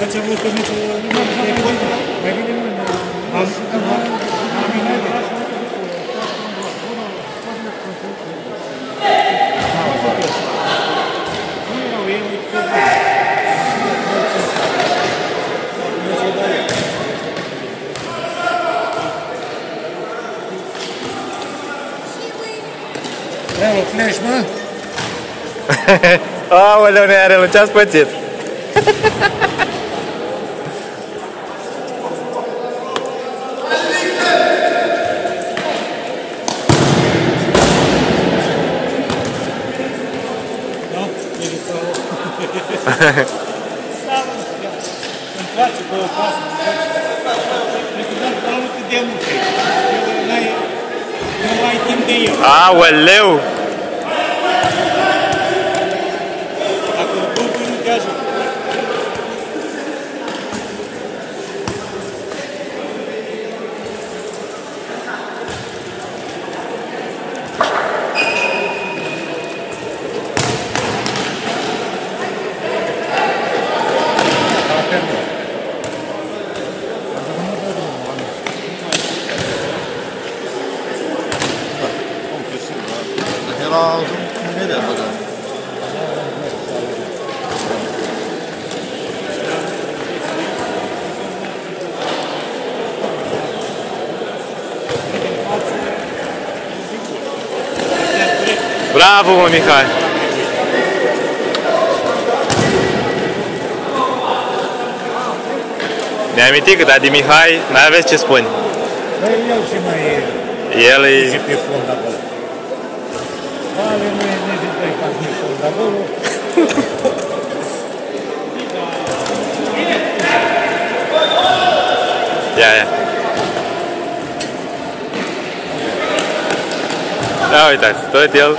ați avut pe meciul mai bine nu. Bravo, Flash, mă! Aoleu, Nearelu, ce-ați pățit? Îmi place două pase. Nu cât de mult. Nu ai timp de el. Aoleu! Dacă grupul nu te ajută. Era imediat băgat. Bravo, mă, Mihai! Mi-am amintit că, dar de Mihai, n-ai aveți ce spune. Băi, el și mai El e... e pe fond acolo. Vale, nu e nevoie ca pe fond acolo. Ia. Da, uitați, tot el...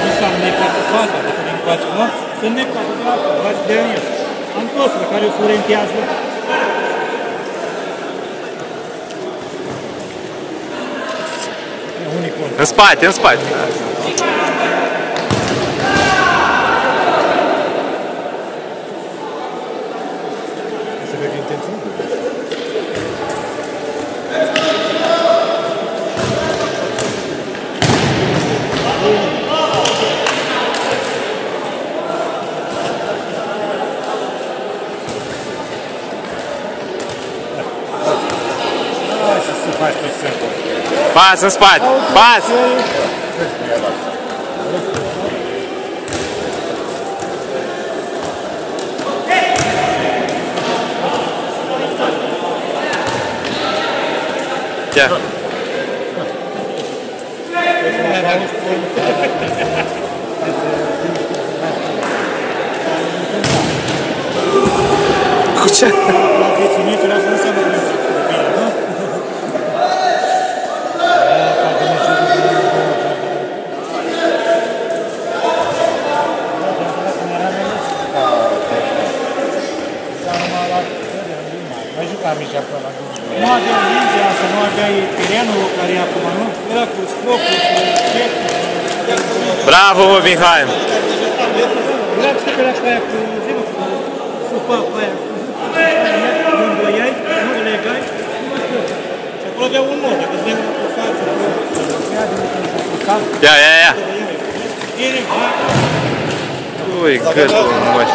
Nu s-a necat cu fața, de când încoace, nu? Să necat cu dreapta, bați de el. Antosul care o florentează. În spate, în spate. Să vede intenția. Să faci pe sâmbă. Pas în spate, pas! Ia. Cu ce? La deținitele asta înseamnă că nu se bine, nu? Mai jucam aici acolo. Nu aveai mingea asta, nu aveai terenul care e acum, nu? Era cu stropul, cu piețul. Bravo, mă, Mihai! Era că era cu aia cu zilă, cu supa cu aia. Nu îndoiai, nu legai, nu mă știu. Și acolo avea un mod, dacă îți cu față, cu Ia. bine, Ui, gâtul, măi.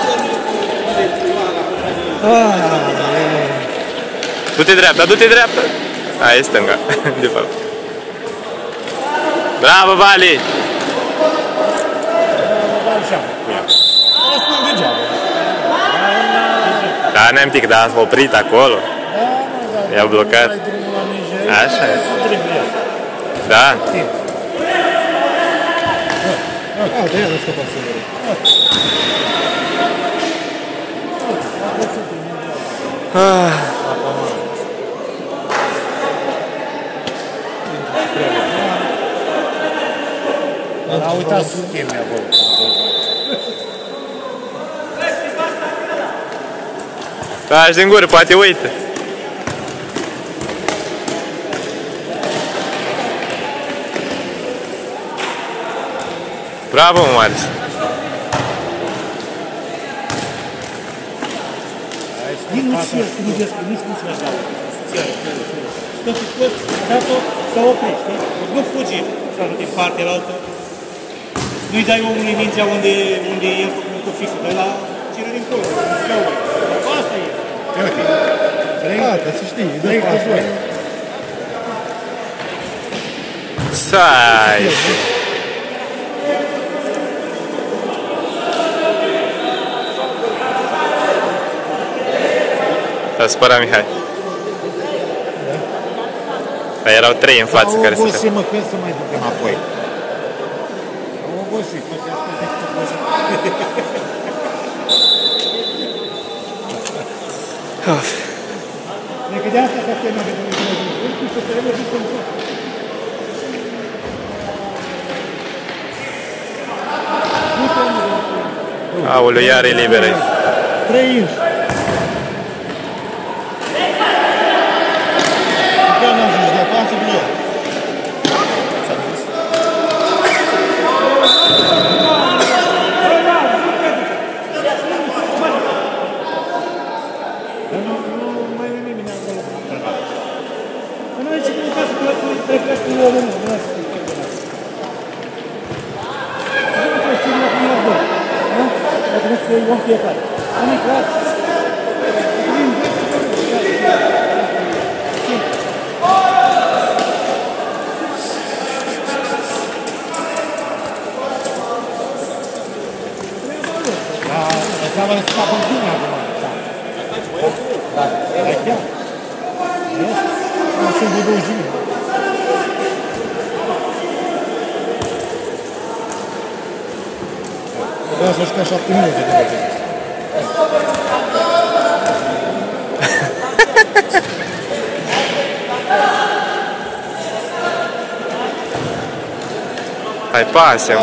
Du-te dreapta, du-te dreapta! Aia e stânga, de fapt. Bravo, Vali! Da, ne-am pic, dar a oprit acolo. I-au blocat. Așa e. Da. A uitat să cheme acolo. Taci din gură, poate uită. Bravo, mă, Marius. Nici nu știu cum îi nici nu știu așa. Stă cu post, dat-o, s-a oprit, știi? Nu fugi să ajute în partea la altă. Nu-i dai omului mingea unde e făcut cu fixul, dar la ține din colo, nu știu. Asta e. Gata, să știi, îi dai cu voi. Sai! S-a spărat Mihai. Dar erau 3 în față care se... Am obosit, mă, când să mai ducem apoi? Am obosit, mă, Dacă de asta s-a semnat de Dumnezeu, și să se rămâne și în Aoleu, iar e liberă. 3 inși. Chiar n-am ajuns, dar pasă cu el. Nu mai e nimeni acolo. Nu ai ce căuta să plecați cu omul, nu ai să trebuie să iei om fiecare. Nu-i clar. Înseamnă să facă în bine acum. Da. Da, chiar. Nu sunt de 2 zile. Vreau să jucăm 7 minute de bătăi. Hai, pasă!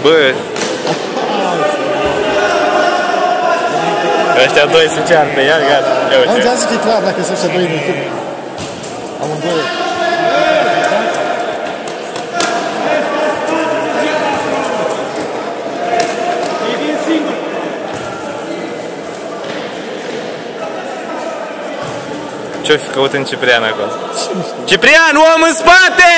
Bă! Ăștia doi se ceartă, iar gata. Am zis că e clar dacă sunt ăștia doi în echipă. Amândoi. Ce-o fi căut în Ciprian acolo? Ciprian, om în spate!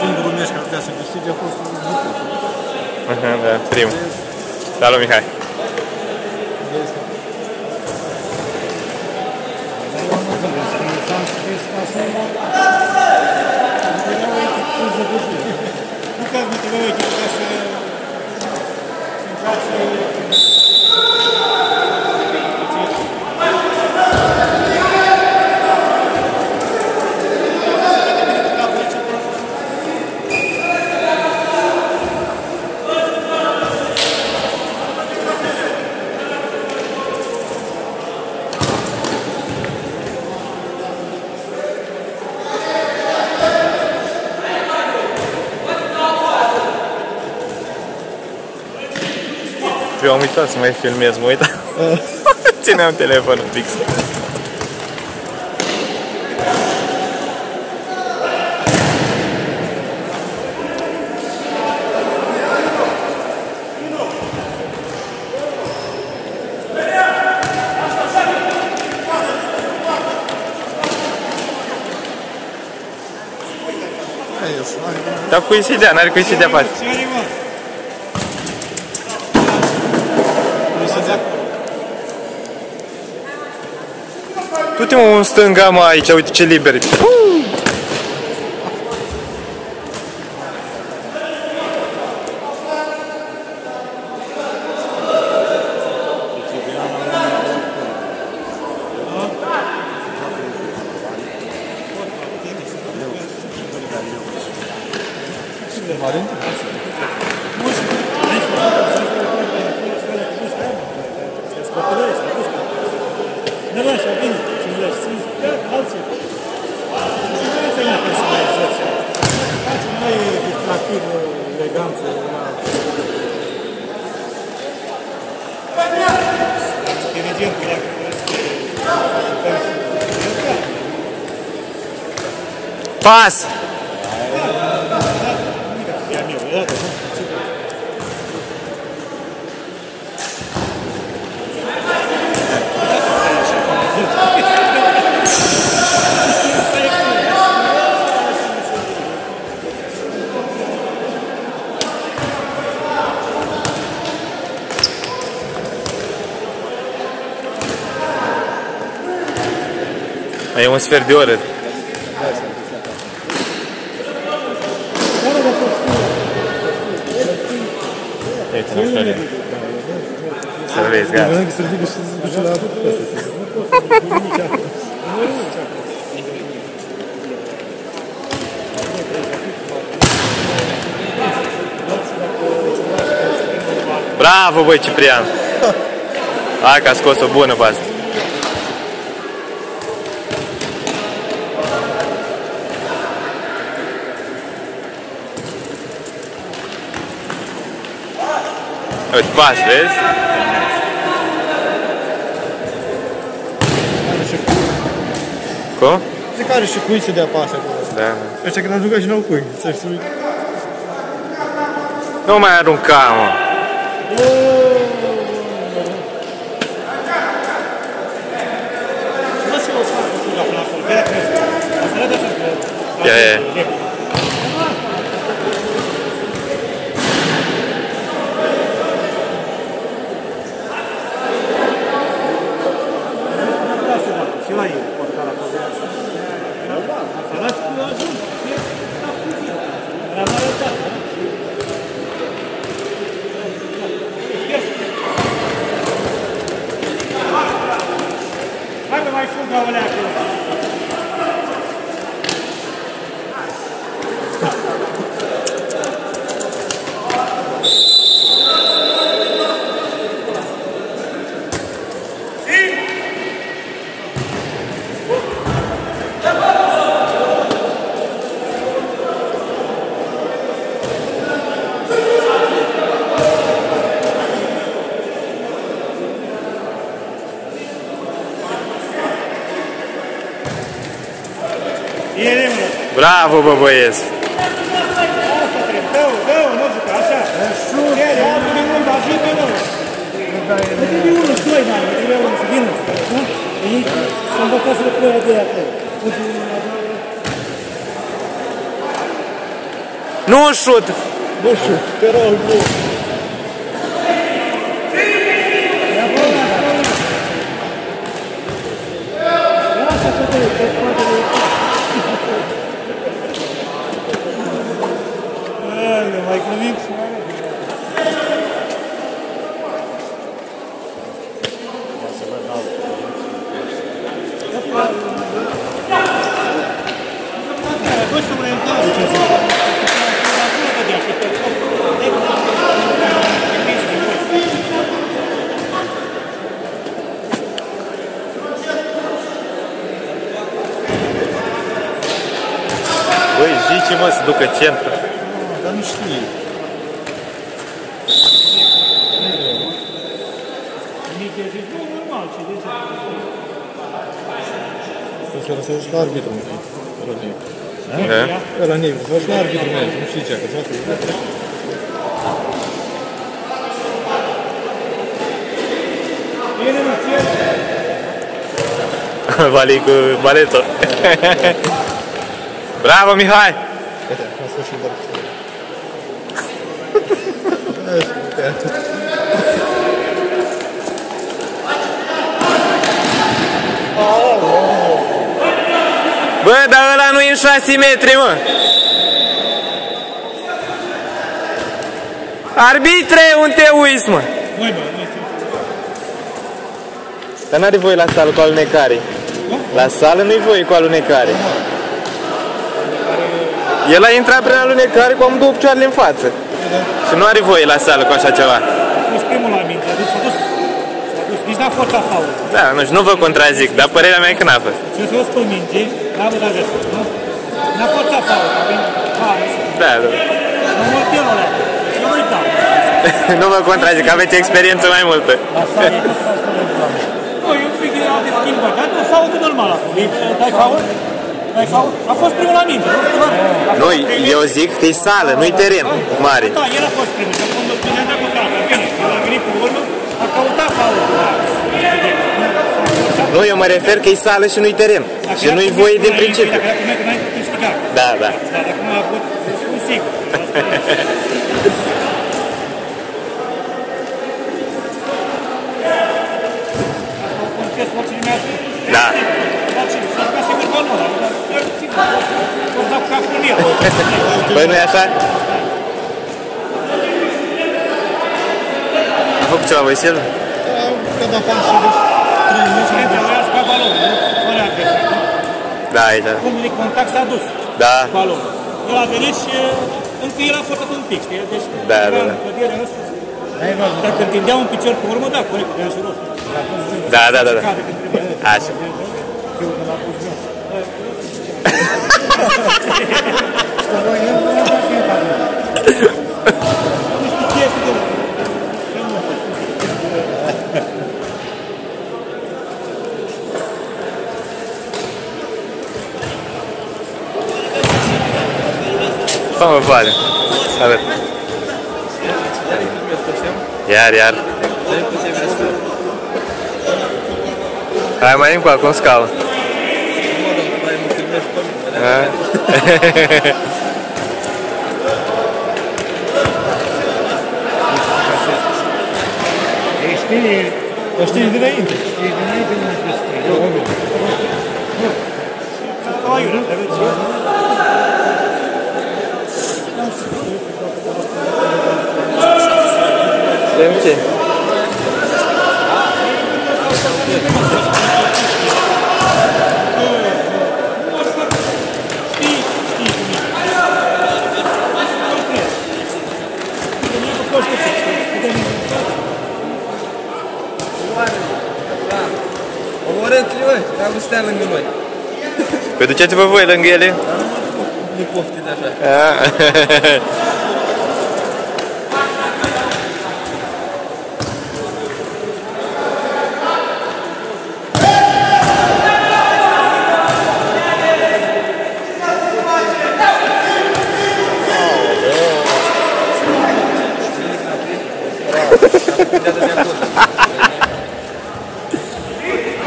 Singurul meci care putea să câștige a fost Da, primul. Salut, Mihai. Nu că ați motivat o echipă ca să încerce Eu am uitat să mai filmez, mă uitam. Țineam telefonul fix. Dar cui să-i dea? N-are cui să-i dea pași. Du-te mă în stânga, mă, aici, uite ce liber e. Давай, Шабин, Pas! Ia meu, ia dat, nu? Mai e un sfert de oră. Uite, nu știu. Să vezi, gata. Vreau să ridică și să se duce la adult pe ăsta. Bravo, băi, Ciprian! Hai că a scos o bună pe asta. Uite, pas, vezi? Cum? De care și cui se dea pas acolo. Da. Ăștia când am jucat și n-au cui. Să știu. Nu mai arunca, mă. E. Și la el, portarea pe viață. Arăți cum ajung. Era mai rătat, da? Hai că mai fugă alea acolo. Bravo, bă, băieți! Asta trebuie. Dă-o, nu juca, așa. Ele, altul de mult, ajută-mă. Trebuie unul, doi, mai, trebuie unul să vină. Ei s-a învățat să le ploia de acolo. Nu șut! Nu știu, te rog, nu. Lasă să te poate de mai glumim și mai Băi, zice, mă, să ducă centru. Dar nu știi. nu, normal, ce de ce? Să lăsăm și la arbitru. Da? Ăla negru, să și la arbitru meu, nu știi ce, că s-a Bine, mă, ție? Vali cu baletul. Bravo, Mihai! Uite, am fost și doar. Bă, dar ăla nu e în 6 metri, mă! Arbitre, unde te uiți, mă? Băi, bă, nu știu. Dar n-are voie la sală cu alunecare. La sală nu-i voie cu alunecare. El a intrat prin alunecare cu amândouă picioarele în față. Și nu are voie la sală cu așa ceva. A pus primul la minte, s-a dus. Nici n-a fost la faulă. Da, nu vă contrazic, dar părerea mea e că n-a fost. Și s-a dus pe minge, n-a avut agresă, nu? N-a fost la faulă, Da, da. nu mă pielul ăla, și nu uitam. Nu vă contrazic, aveți experiență mai multă. Băi, un pic de schimbat, dar nu faulă normal acum. Dai faulă? A fost primul la minge, nu? Nu, eu zic că e sală, nu-i teren mare. Da, el a fost primul, și acum o spunea de acolo, bine, el a venit pe urmă, a căutat faulul. Nu, eu mă refer că e sală și nu-i teren. Și nu-i voie din principiu. Dacă n-ai câștigat. Da, da. Dar dacă nu a avut, spun sigur. Da. Păi nu-i așa? A făcut ceva Voisilul? Când am fost și 3 minute. Da, aici. Cum de contact s-a dus. Da. Balonul. El a venit și încă el a forțat un pic, știi? Deci, da, da, da. Dacă întindea un picior pe urmă, da, corect, dea și rost. Da, da, da, da. Așa. Fă-mă vale. Arăt. Iar. Hai mai încoace în scală. Știi dinainte. Știm ce? Omorâți-le, măi, dar nu stea lângă noi. Păi duceți-vă voi lângă ele? Nu poftiți așa.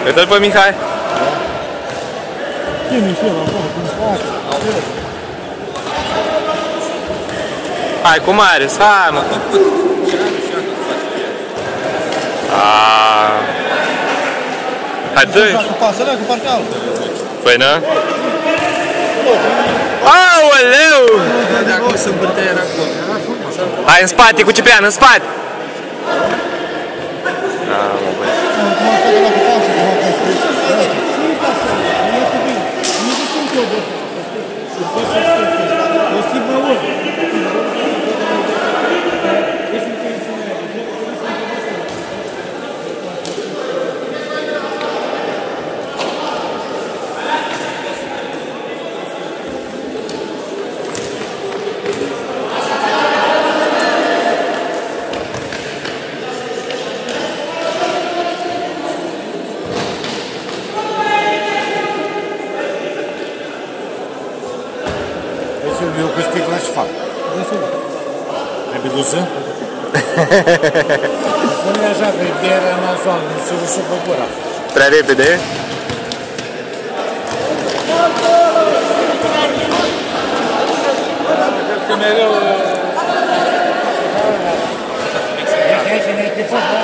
Uite-l pe Mihai. Hai cu Marius, hai mă. Hai, dă-i. Păi nu? Aoleu! De acolo se împărtea, era acolo. Hai în spate, cu Ciprian, în spate! Eu cu sticla și fac. Trebuie dusă? Spune așa că e berea nasoală, nu se rusă pe gura. Prea repede? Că mereu... Hai să ne echipăm, da?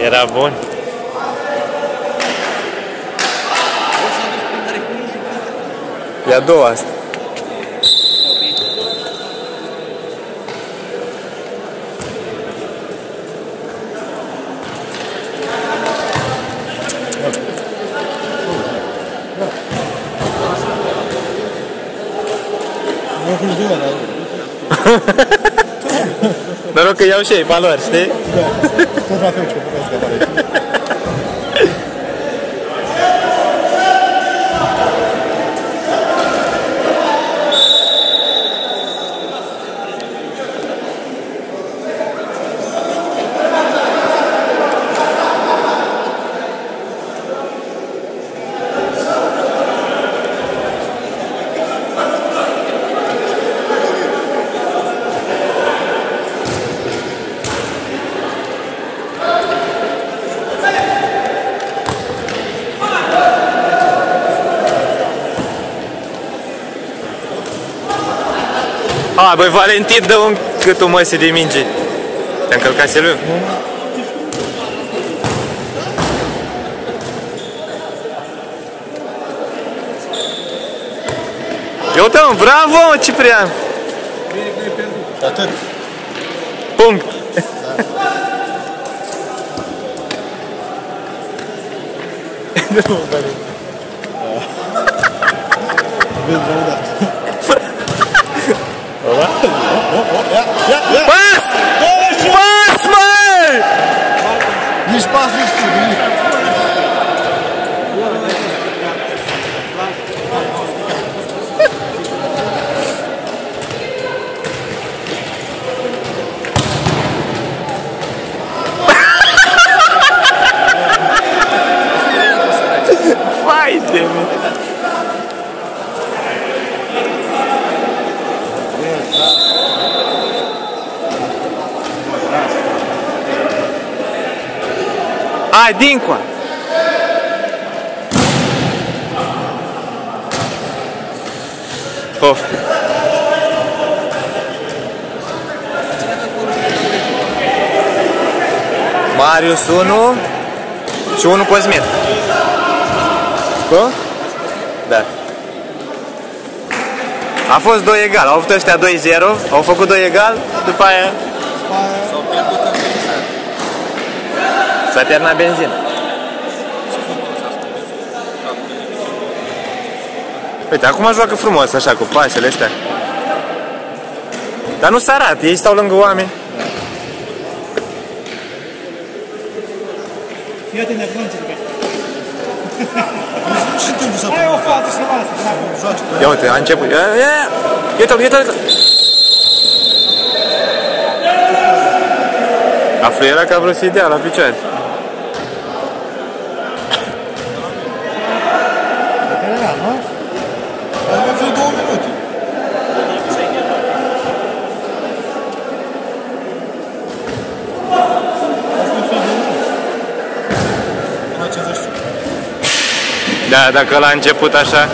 Era bun. E a doua asta. Noroc că iau și ei valori, știi? Tot la fel ce vorbesc de valori. Băi, Valentin, dă un câtul măsii de minge. Te-a încălcat Silviu? Eu uite, mă, bravo, mă, Ciprian! Și atât. Punct! Vezi, lăudat. Pas! Pas, măi! Nici pas, nici nimic. Vai de mine! Hai, dincoa! Of! Marius 1 și 1 Cosmin. Cum? Da. A fost 2 egal, au avut ăștia 2-0, au făcut 2 egal, după aia S-au pierdut în benzină. s-a terminat benzina. Uite, acum joacă frumos așa cu pasele astea. Dar nu s-arată, ei stau lângă oameni. Fii atent de plânge de Și timpul să Ai o fază și ceva asta, până acum. joace. Ia uite, a început. Uite-l, uite-l. A fluierat că a vrut să-i dea la picioare. Veteran, nu? Ar mai fi 2 minute. Ar mai fi 2 minute. La 50. Da, dacă l-a început așa.